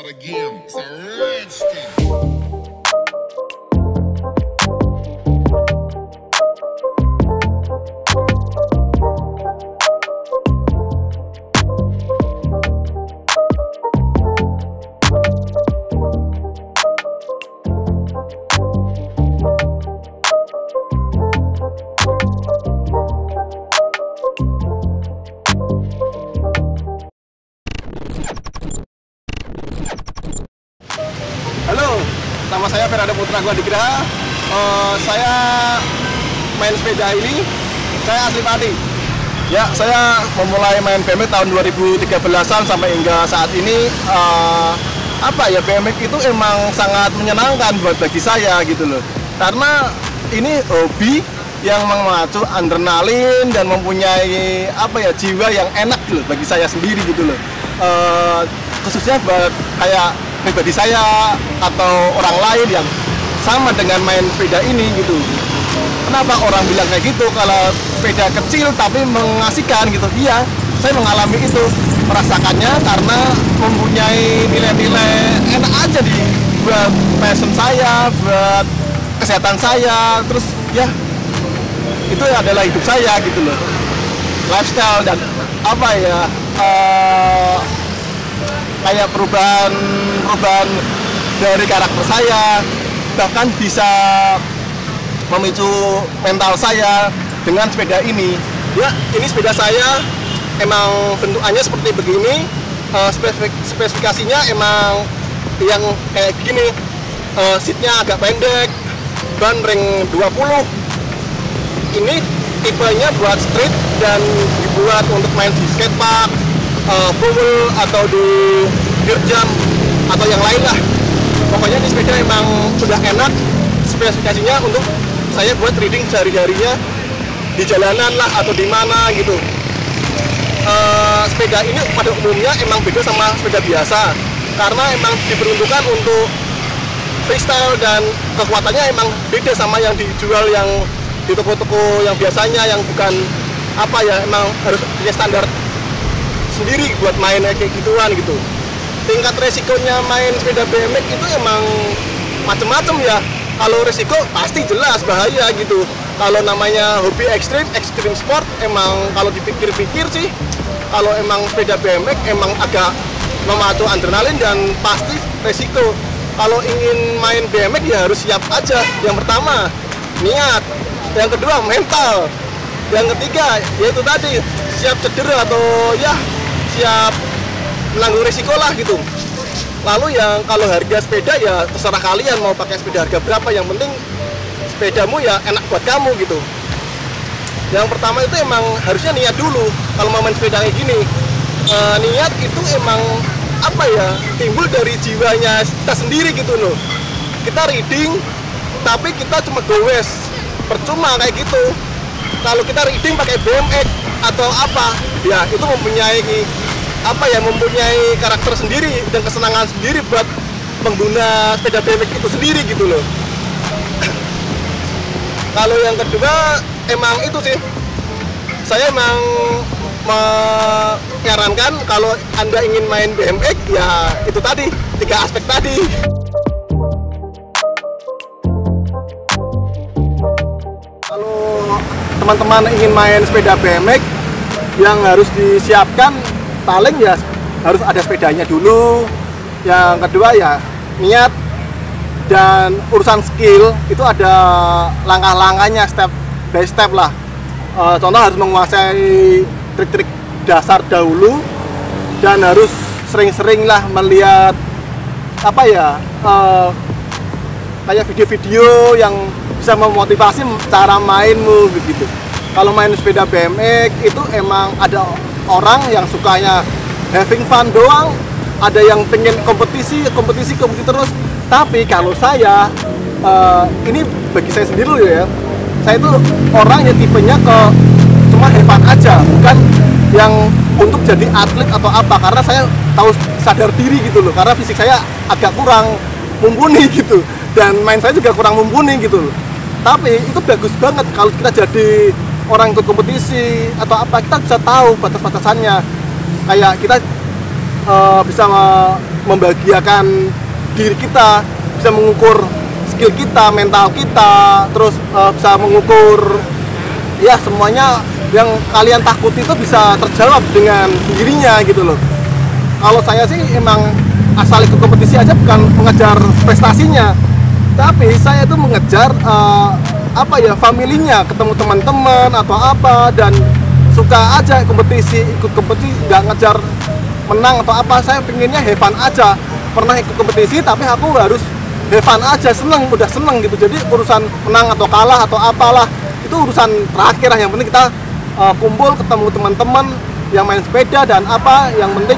start again. It's a rich thing. Halo, nama saya Fernando Putra Guadigraha. Saya main sepeda ini, saya asli Pati. Ya, saya memulai main BMX tahun 2013-an sampai hingga saat ini. BMX itu emang sangat menyenangkan bagi saya gitu loh. Karena ini hobi yang memacu adrenalin dan mempunyai jiwa yang enak loh bagi saya sendiri gitu loh. Khususnya buat kayak pribadi saya atau orang lain yang sama dengan main sepeda ini gitu. Kenapa orang bilang kayak gitu kalau sepeda kecil tapi mengasihkan gitu? Iya, saya mengalami itu, merasakannya karena mempunyai nilai-nilai enak aja buat passion saya, buat kesehatan saya, terus ya itu adalah hidup saya gitu loh, lifestyle dan kayak perubahan dari karakter saya, bahkan bisa memicu mental saya dengan sepeda ini. Ya, ini sepeda saya emang bentukannya seperti begini, spesifikasinya emang yang kayak gini, seatnya agak pendek, ban ring 20. Ini tipenya buat street dan dibuat untuk main di skatepark, pool atau di dirt jump atau yang lain lah. Pokoknya ini sepeda emang sudah enak, spesifikasinya untuk saya buat riding sehari-harinya di jalanan lah atau di mana gitu. Sepeda ini pada umumnya emang beda sama sepeda biasa karena emang diperuntukkan untuk freestyle dan kekuatannya emang beda sama yang dijual yang di toko-toko yang biasanya, yang bukan emang harus punya standar sendiri buat main kayak gituan gitu. Tingkat resikonya main sepeda BMX itu emang macem-macem ya. Kalau resiko pasti jelas bahaya gitu. Kalau namanya hobi ekstrim sport, emang kalau dipikir-pikir sih, kalau emang sepeda BMX emang agak memacu adrenalin dan pasti resiko. Kalau ingin main BMX ya harus siap aja. Yang pertama, niat. Yang kedua, mental. Yang ketiga, yaitu tadi, siap cedera atau ya siap menanggung risiko lah gitu. Lalu yang kalau harga sepeda ya terserah kalian mau pakai sepeda harga berapa, yang penting sepedamu ya enak buat kamu gitu. Yang pertama itu emang harusnya niat dulu kalau mau main sepeda kayak gini. Niat itu emang timbul dari jiwanya kita sendiri gitu loh. Kita riding tapi kita cuma goes, percuma kayak gitu. Kalau kita riding pakai BMX atau ya itu mempunyai karakter sendiri dan kesenangan sendiri buat pengguna sepeda BMX itu sendiri gitu loh. Kalau yang kedua emang itu sih, saya emang menyarankan kalau Anda ingin main BMX ya itu tadi, 3 aspek tadi. Kalau teman-teman ingin main sepeda BMX, yang harus disiapkan paling ya harus ada sepedanya dulu. Yang kedua ya niat, dan urusan skill itu ada langkah-langkahnya, step by step lah. Contoh harus menguasai trik-trik dasar dahulu, dan harus sering-sering lah melihat kayak video-video yang bisa memotivasi cara mainmu begitu. Kalau main sepeda BMX itu emang ada orang yang sukanya having fun doang, ada yang pengen kompetisi terus. Tapi kalau saya, ini bagi saya sendiri ya, saya itu orang yang tipenya cuma have fun aja, bukan yang untuk jadi atlet atau karena saya tahu sadar diri gitu loh, karena fisik saya agak kurang mumpuni gitu, dan main saya juga kurang mumpuni gitu loh. Tapi itu bagus banget kalau kita jadi orang ikut kompetisi atau kita bisa tahu batas-batasannya. Kayak kita bisa membahagiakan diri kita, bisa mengukur skill kita, mental kita, terus bisa mengukur ya semuanya yang kalian takuti itu bisa terjawab dengan sendirinya gitu loh. Kalau saya sih emang asal ikut kompetisi aja, bukan mengejar prestasinya, tapi saya itu mengejar familinya, ketemu teman-teman atau apa, dan suka aja kompetisi, ikut kompetisi, nggak ngejar menang atau apa. Saya pengennya have fun aja. Pernah ikut kompetisi tapi aku harus have fun aja, seneng, udah seneng gitu. Jadi urusan menang atau kalah atau apalah itu urusan terakhir lah. Yang penting kita kumpul, ketemu teman-teman yang main sepeda dan apa, yang penting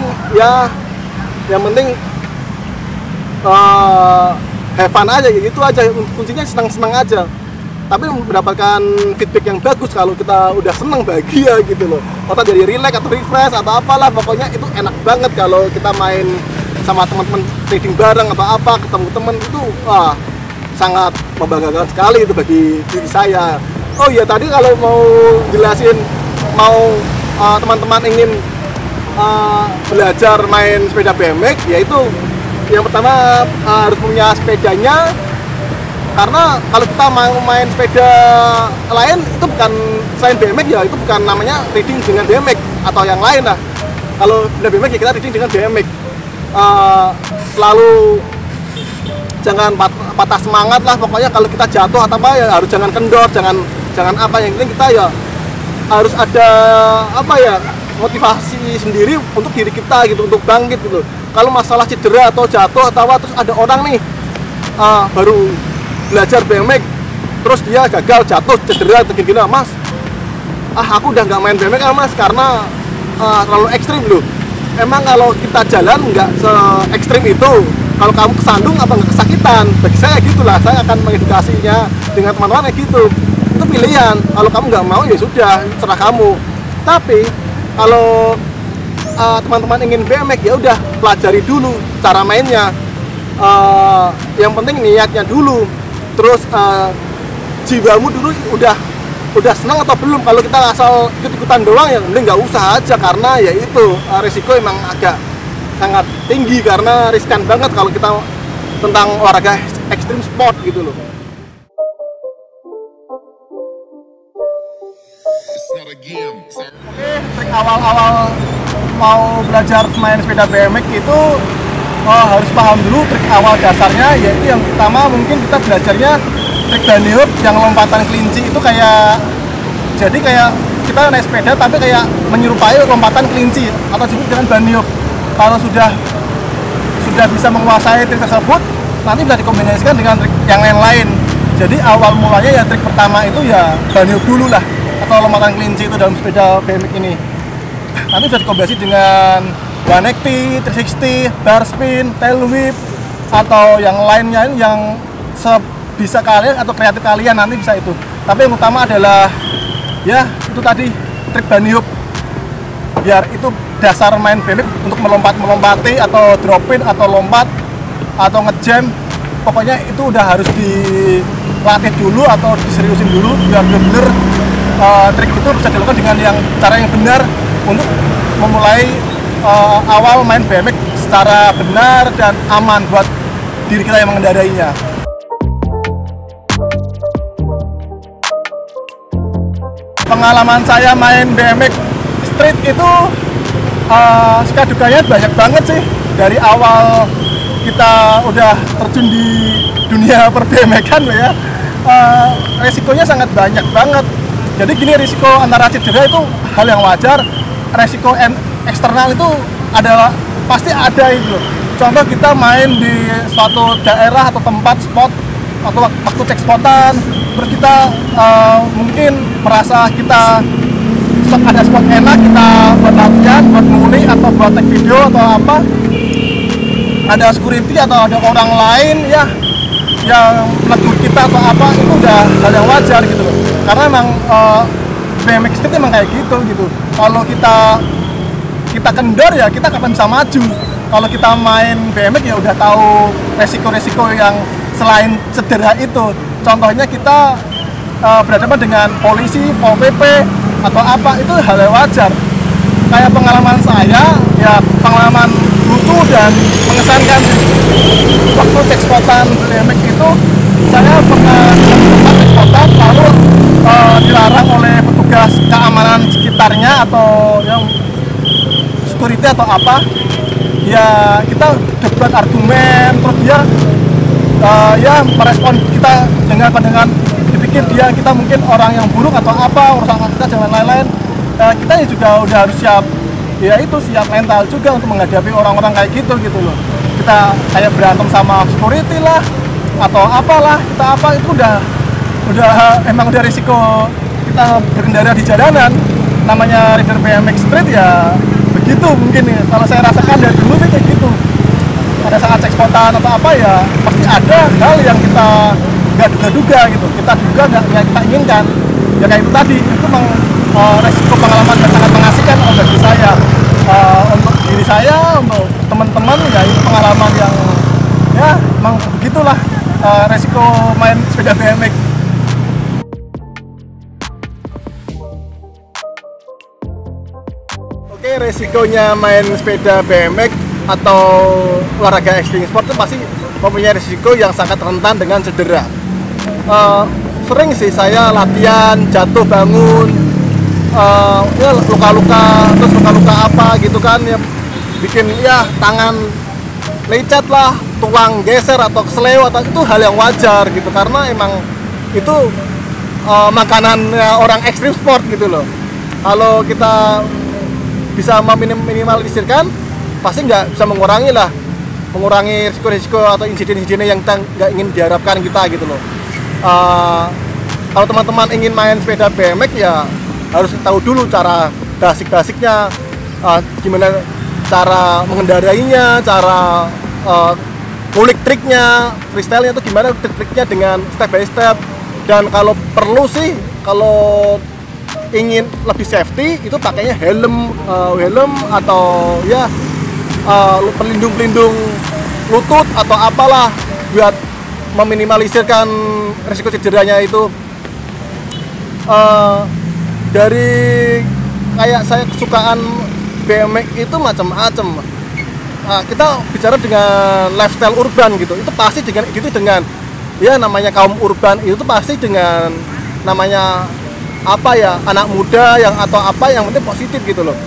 have fun aja, gitu aja. Kuncinya senang-senang aja, tapi mendapatkan feedback yang bagus kalau kita udah seneng, bahagia gitu loh. Otak jadi relax atau refresh atau apalah, pokoknya itu enak banget kalau kita main sama teman-teman trading bareng atau apa, ketemu teman itu sangat membanggakan sekali itu bagi diri saya. Oh iya, tadi kalau mau jelasin, teman-teman ingin belajar main sepeda BMX, yaitu yang pertama harus punya sepedanya. Karena kalau kita mau main sepeda lain itu bukan selain BMX ya, itu bukan namanya riding dengan BMX atau yang lain lah. Kalau udah BMX ya kita riding dengan BMX. Selalu jangan patah semangat lah, pokoknya kalau kita jatuh atau apa ya harus jangan kendor, jangan apa, yang penting kita ya harus ada motivasi sendiri untuk diri kita gitu, untuk bangkit gitu. Kalau masalah cedera atau jatuh atau apa, terus ada orang nih baru belajar BMX terus dia gagal, jatuh, cedera, gini-gini, mas aku udah nggak main BMX mas karena terlalu ekstrim loh. Emang kalau kita jalan nggak se-ekstrim itu, kalau kamu kesandung apa nggak kesakitan? Bagi saya gitulah, saya akan mengedukasinya dengan teman-teman kayak gitu. Itu pilihan, kalau kamu nggak mau ya sudah, serah kamu. Tapi kalau teman-teman ingin BMX ya udah pelajari dulu cara mainnya. Yang penting niatnya dulu, terus jiwamu dulu udah senang atau belum. Kalau kita asal ikut-ikutan doang ya mending nggak usah aja, karena ya itu resiko emang agak sangat tinggi, karena riskan banget kalau kita tentang olahraga ekstrim sport gitu loh. Oke, trik awal-awal mau belajar main sepeda BMX itu harus paham dulu trik awal dasarnya, yaitu yang pertama mungkin kita belajarnya trik bunny hop yang lompatan kelinci. Itu kayak kita naik sepeda tapi kayak menyerupai lompatan kelinci atau disebut dengan bunny hop. Kalau sudah bisa menguasai trik tersebut, nanti bisa dikombinasikan dengan trik yang lain. Jadi awal mulanya ya trik pertama itu ya bunny hop dulu lah, atau lompatan kelinci itu dalam sepeda BMX ini. Nanti bisa dikombinasi dengan 180, 360, bar spin, tail whip, atau yang lainnya yang sebisa kalian atau kreatif kalian, nanti bisa itu. Tapi yang utama adalah ya itu tadi trik bunny hop, biar itu dasar main BMX untuk melompati atau dropin atau lompat atau ngejam. Pokoknya itu udah harus dilatih dulu atau diseriusin dulu biar bener-bener trik itu bisa dilakukan dengan cara yang benar untuk memulai awal main BMX secara benar dan aman buat diri kita yang mengendarainya. Pengalaman saya main BMX street itu suka dukanya banyak banget sih. Dari awal kita udah terjun di dunia per BMX-an ya, resikonya sangat banyak banget. Jadi gini, risiko antara cedera itu hal yang wajar, resiko eksternal itu pasti ada itu. Contoh kita main di suatu daerah atau tempat spot atau waktu cek spotan, terus kita mungkin merasa kita ada spot enak, kita buat latihan, buat nguli atau buat take video atau apa, ada security atau ada orang lain ya yang menegur kita atau apa, itu udah hal yang wajar gitu loh. Karena emang BMX street emang kayak gitu. Kalau kita kendor ya kita kapan bisa maju. Kalau kita main BMX ya udah tahu resiko-resiko yang selain cedera itu. Contohnya kita berhadapan dengan polisi, Pol PP atau apa, itu hal yang wajar. Kayak pengalaman saya ya, pengalaman lucu dan mengesankan. Waktu cek spotan BMX itu saya pernah tempat cek spotan lalu dilarang oleh petugas keamanan sekitarnya atau yang security atau apa ya, kita debat argumen terus dia ya merespon kita dengan dipikir kita mungkin orang yang buruk atau apa, urusan kita jangan lain-lain. Kita juga udah harus siap, ya itu siap mental juga untuk menghadapi orang-orang kayak gitu loh. Kita kayak berantem sama security lah atau apalah, kita apa itu udah emang udah risiko kita berkendara di jalanan. Namanya rider BMX street ya begitu mungkin ya. Kalau saya rasakan dari dulu sih kayak gitu. Pada saat cek spontan atau apa ya pasti ada hal yang kita nggak duga-duga gitu, kita duga nggak kita inginkan ya, kayak itu tadi. Itu memang resiko pengalaman yang sangat mengasihkan bagi saya, untuk diri saya, untuk teman-teman ya, itu pengalaman yang ya memang begitulah resiko main sepeda BMX. Oke, resikonya main sepeda BMX atau olahraga ekstrim sport itu pasti mempunyai risiko yang sangat rentan dengan cedera. Sering sih saya latihan jatuh bangun, ya luka-luka, terus luka-luka apa gitu kan ya, bikin ya tangan lecet lah, tulang geser atau kesleo, atau itu hal yang wajar gitu, karena emang itu makanannya orang ekstrim sport gitu loh. Kalau kita bisa meminimalisirkan, pasti nggak bisa mengurangi risiko-risiko atau insiden-insiden yang nggak ingin diharapkan kita gitu loh. Kalau teman-teman ingin main sepeda BMX ya harus tahu dulu cara basic-basicnya, gimana cara mengendarainya, cara ngulik triknya, freestyle-nya itu gimana trik-triknya dengan step by step. Dan kalau perlu sih, kalau ingin lebih safety itu pakainya helm atau ya pelindung lutut atau apalah buat meminimalisirkan risiko cederanya itu. Dari kayak saya kesukaan BMX itu macam-macam. Kita bicara dengan lifestyle urban gitu, itu pasti dengan ya namanya kaum urban itu pasti dengan namanya apa ya, anak muda yang atau apa yang penting positif gitu loh.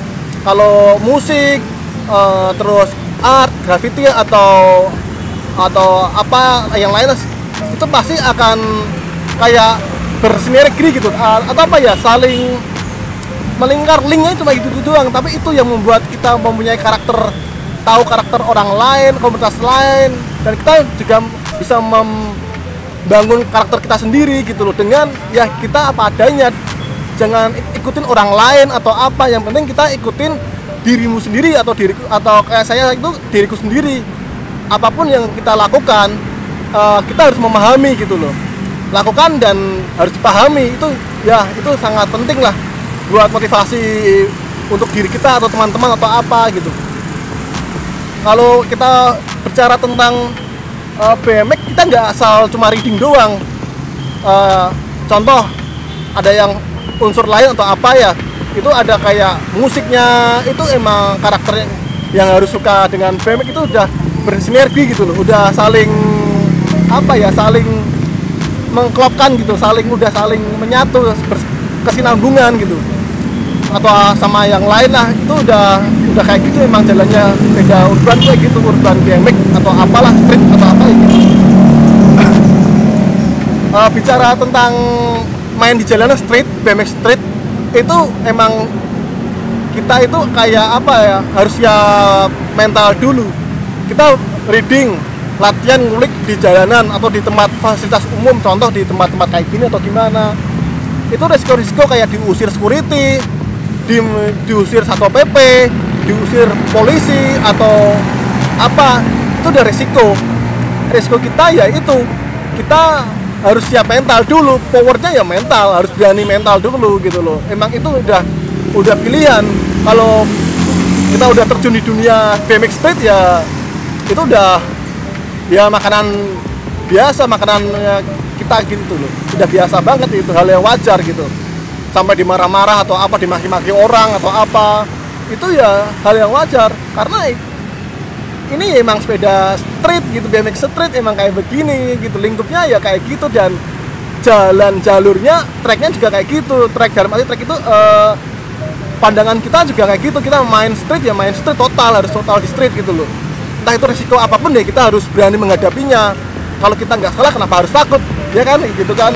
Kalau musik, terus art, graffiti atau apa yang lain itu pasti akan kayak bersinergi gitu, atau apa ya, saling melingkar, linknya cuma gitu doang, tapi itu yang membuat kita mempunyai karakter, tahu karakter orang lain, komunitas lain, dan kita juga bisa membangun karakter kita sendiri gitu loh, dengan ya kita apa adanya. Jangan ikutin orang lain atau apa, yang penting kita ikutin dirimu sendiri atau kayak saya itu diriku sendiri. Apapun yang kita lakukan, kita harus memahami gitu loh, lakukan dan harus dipahami. Itu ya itu sangat penting lah buat motivasi untuk diri kita atau teman-teman atau apa gitu. Kalau kita bicara tentang BMX, kita nggak asal cuma riding doang. Contoh ada yang unsur lain atau apa ya, itu ada kayak musiknya, itu emang karakter yang harus suka dengan BMX itu udah bersinergi gitu loh, udah saling apa ya, saling mengklopkan gitu, saling menyatu, kesinambungan gitu, atau sama yang lain lah. Itu udah kayak gitu emang jalannya sepeda urban kayak gitu, urban BMX atau apalah, street atau apa gitu. Bicara tentang main di jalanan street, BMX street, itu emang kita itu kayak apa ya, harus ya mental dulu. Kita reading, latihan ngulik di jalanan atau di tempat fasilitas umum, contoh di tempat-tempat kayak gini atau gimana. Itu resiko-resiko kayak diusir security, diusir Satpol PP, diusir polisi atau apa, itu udah resiko kita ya itu. Kita harus siap mental dulu, powernya ya mental, harus berani mental dulu gitu loh. Emang itu udah pilihan. Kalau kita udah terjun di dunia BMX street ya itu udah ya makanan biasa, makanan kita gitu loh, udah biasa banget, itu hal yang wajar gitu. Sampai dimarah-marah atau apa, dimaki-maki orang atau apa, itu ya hal yang wajar, karena ini emang sepeda street gitu, BMX street emang kayak begini gitu, lingkupnya ya kayak gitu, dan jalan jalurnya, treknya juga kayak gitu. Trek dalam arti trek itu pandangan kita juga kayak gitu, kita main street ya main street total, harus total di street gitu loh. Entah itu resiko apapun ya kita harus berani menghadapinya. Kalau kita nggak salah kenapa harus takut, ya kan, gitu kan.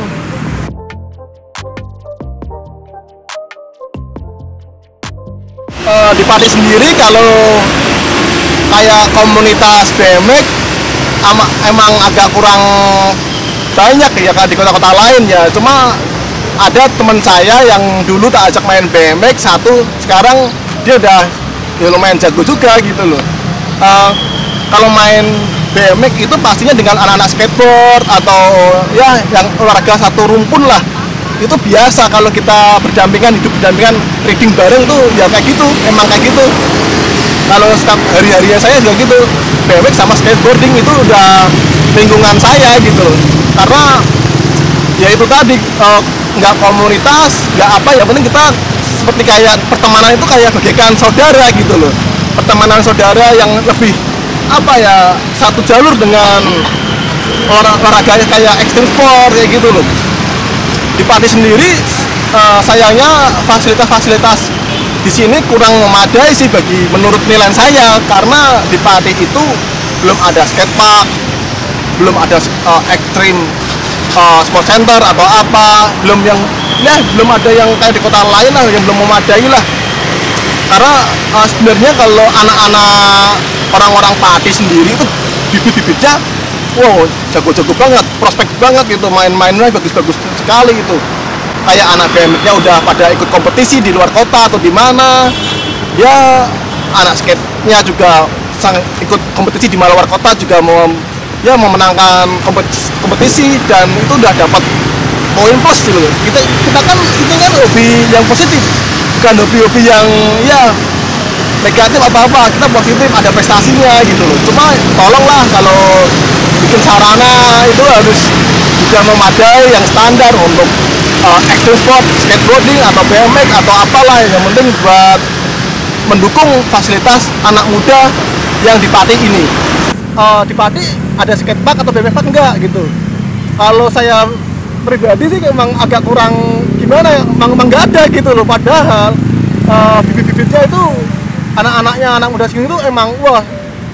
Di Pati sendiri kalau kayak komunitas BMX emang agak kurang banyak ya kan di kota-kota lain ya. Cuma ada teman saya yang dulu tak ajak main BMX satu, sekarang dia udah ya lumayan jago juga gitu loh. Kalau main BMX itu pastinya dengan anak-anak skateboard atau ya yang olahraga satu rumpun lah. Itu biasa kalau kita berdampingan, hidup berdampingan, riding bareng tuh ya kayak gitu, emang kayak gitu. Kalau setiap hari-harinya saya juga gitu, BMX sama skateboarding itu udah lingkungan saya gitu loh. Karena ya itu tadi, nggak komunitas, nggak apa, yang penting kita seperti kayak pertemanan itu kayak bagaikan saudara gitu loh. Pertemanan saudara yang lebih apa ya, satu jalur dengan olahraga kayak extreme sport kayak gitu loh. Di Pati sendiri sayangnya fasilitas-fasilitas di sini kurang memadai sih bagi menurut penilaian saya, karena di Pati itu belum ada skatepark, belum ada extreme sport center atau apa, belum ada yang kayak di kota lain lah, yang belum memadai lah. Karena sebenarnya kalau anak-anak orang-orang Pati sendiri itu bibit-bibitnya wow, jago-jago banget, prospek banget gitu, main-mainnya bagus-bagus sekali gitu. Kayak anak BMX-nya udah pada ikut kompetisi di luar kota atau di mana. Ya, anak skate-nya juga ikut kompetisi di luar kota juga memenangkan kompetisi, dan itu udah dapat poin plus gitu. Kita kan itu kan hobi yang positif, bukan hobi-hobi yang ya negatif apa-apa. Kita positif, ada prestasinya gitu loh. Cuma tolonglah kalau bikin sarana itu harus juga memadai yang standar untuk extreme sport, skateboarding atau BMX atau apalah, yang penting buat mendukung fasilitas anak muda yang di Pati ini. Di Pati ada skatepark atau BMX park enggak gitu. Kalau saya pribadi sih emang agak kurang gimana ya, emang nggak ada gitu loh. Padahal bibit-bibitnya itu anak-anaknya anak muda sini tuh emang wah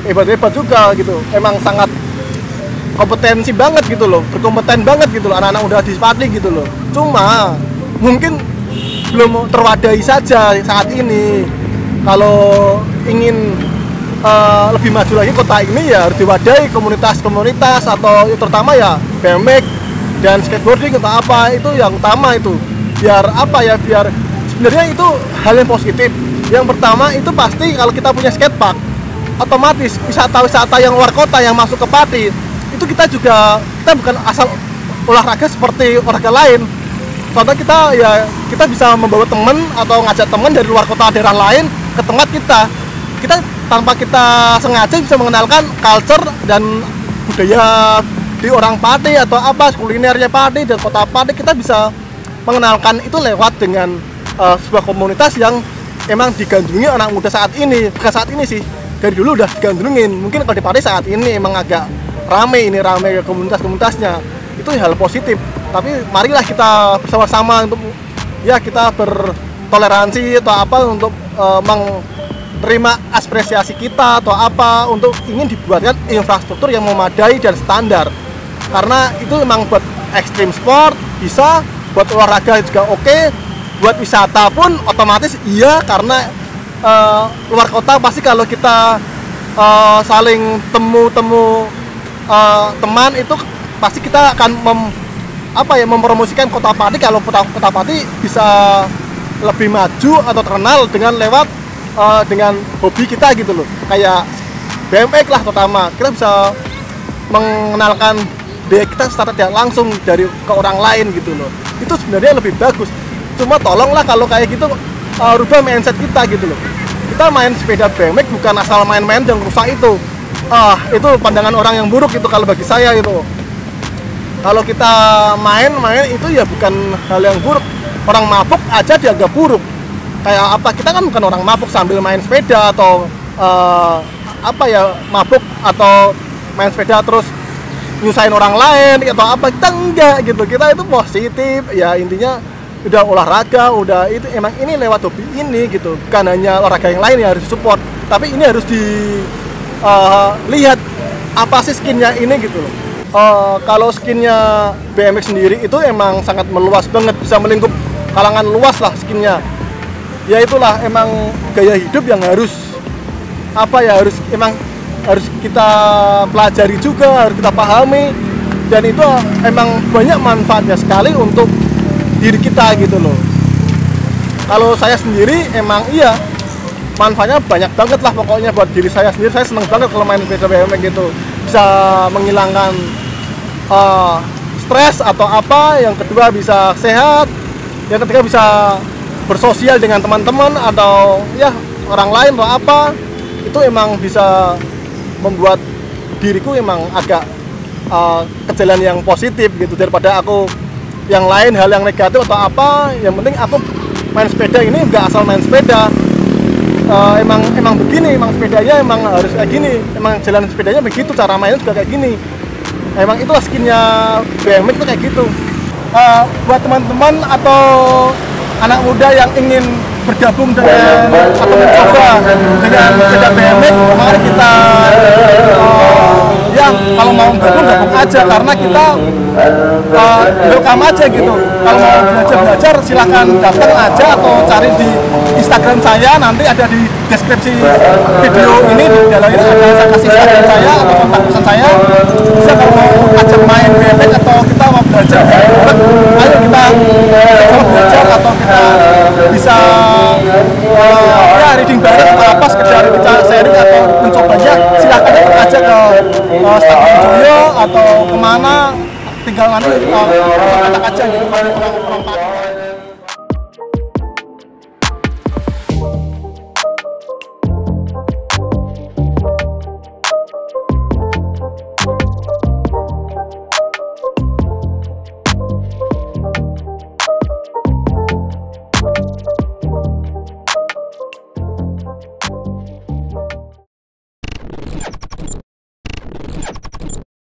hebat-hebat juga gitu, emang sangat kompetensi banget gitu loh, berkompeten banget gitu loh anak-anak muda di Pati gitu loh. Cuma mungkin belum terwadahi saja saat ini. Kalau ingin lebih maju lagi kota ini ya harus diwadahi komunitas-komunitas, atau terutama ya BMX dan skateboarding atau apa, itu yang utama itu. Biar apa ya, biar sebenarnya itu hal yang positif. Yang pertama itu pasti kalau kita punya skatepark, otomatis wisata-wisata yang luar kota yang masuk ke Pati itu kita bukan asal olahraga seperti olahraga lain. Contoh kita bisa membawa teman atau ngajak teman dari luar kota daerah lain ke tempat kita tanpa kita sengaja bisa mengenalkan culture dan budaya di orang Pati atau apa, kulinernya Pati dan kota Pati. Kita bisa mengenalkan itu lewat dengan sebuah komunitas yang emang digandrungi anak muda saat ini. Bukan saat ini sih, dari dulu udah digandrungin. Mungkin kalau di Pati saat ini emang agak rame komunitas-komunitasnya. Itu hal positif. Tapi marilah kita bersama-sama untuk ya kita bertoleransi atau apa untuk menerima apresiasi kita atau apa, untuk ingin dibuatkan infrastruktur yang memadai dan standar. Karena itu memang buat extreme sport bisa, buat olahraga juga oke, buat wisata pun otomatis iya, karena luar kota pasti kalau kita saling temu teman itu pasti kita akan mempromosikan kota Pati. Kalau kota Pati bisa lebih maju atau terkenal dengan lewat dengan hobi kita gitu loh, kayak BMX lah terutama. Kita bisa mengenalkan budaya kita secara tidak langsung dari ke orang lain gitu loh. Itu sebenarnya lebih bagus. Cuma tolonglah kalau kayak gitu rubah mindset kita gitu loh. Kita main sepeda BMX bukan asal main-main dan rusak itu. Itu pandangan orang yang buruk itu kalau bagi saya itu. Kalau kita main itu ya bukan hal yang buruk. Orang mabuk aja dianggap buruk. Kayak apa, kita kan bukan orang mabuk sambil main sepeda atau apa ya, mabuk atau main sepeda terus nyusahin orang lain atau apa. Kita enggak gitu, kita itu positif ya, intinya udah olahraga, udah itu emang ini lewat hobi ini gitu, bukan hanya olahraga yang lain yang harus support, tapi ini harus dilihat apa sih skinnya ini gitu loh. Kalau skinnya BMX sendiri itu emang sangat meluas banget, bisa melingkup kalangan luas lah skinnya. Ya itulah emang gaya hidup yang harus harus kita pelajari juga, harus kita pahami, dan itu emang banyak manfaatnya sekali untuk diri kita gitu loh. Kalau saya sendiri emang iya manfaatnya banyak banget lah pokoknya buat diri saya sendiri. Saya seneng banget kalau main sepeda BMX gitu, bisa menghilangkan stres atau apa. Yang kedua bisa sehat, yang ketiga bisa bersosial dengan teman-teman atau ya orang lain atau apa. Itu emang bisa membuat diriku emang agak ke jalan yang positif gitu, daripada aku yang lain hal yang negatif atau apa. Yang penting aku main sepeda ini nggak asal main sepeda, emang begini, emang sepedanya emang harus kayak gini, emang jalan sepedanya begitu, cara mainnya juga kayak gini. Emang itulah skinnya BMX itu kayak gitu. Buat teman-teman atau anak muda yang ingin bergabung dengan atau mencoba dengan sepeda BMX, mari kita ya kalau mau gabung aja, karena kita welcome aja gitu. Kalau mau belajar silahkan datang aja atau cari di Instagram saya, nanti ada di deskripsi video ini, di dalam ini ada saya kasih Instagram saya atau kontak pesan saya. Bisa kalau mau ajak main BMX atau kita mau belajar, ayo kita sama belajar atau kita bisa ya reading bareng atau apa, sekedar kita sharing atau mencobanya. Silahkan datang aja ke Stadion Joyo atau kemana, tinggal nanti kontak aja gitu.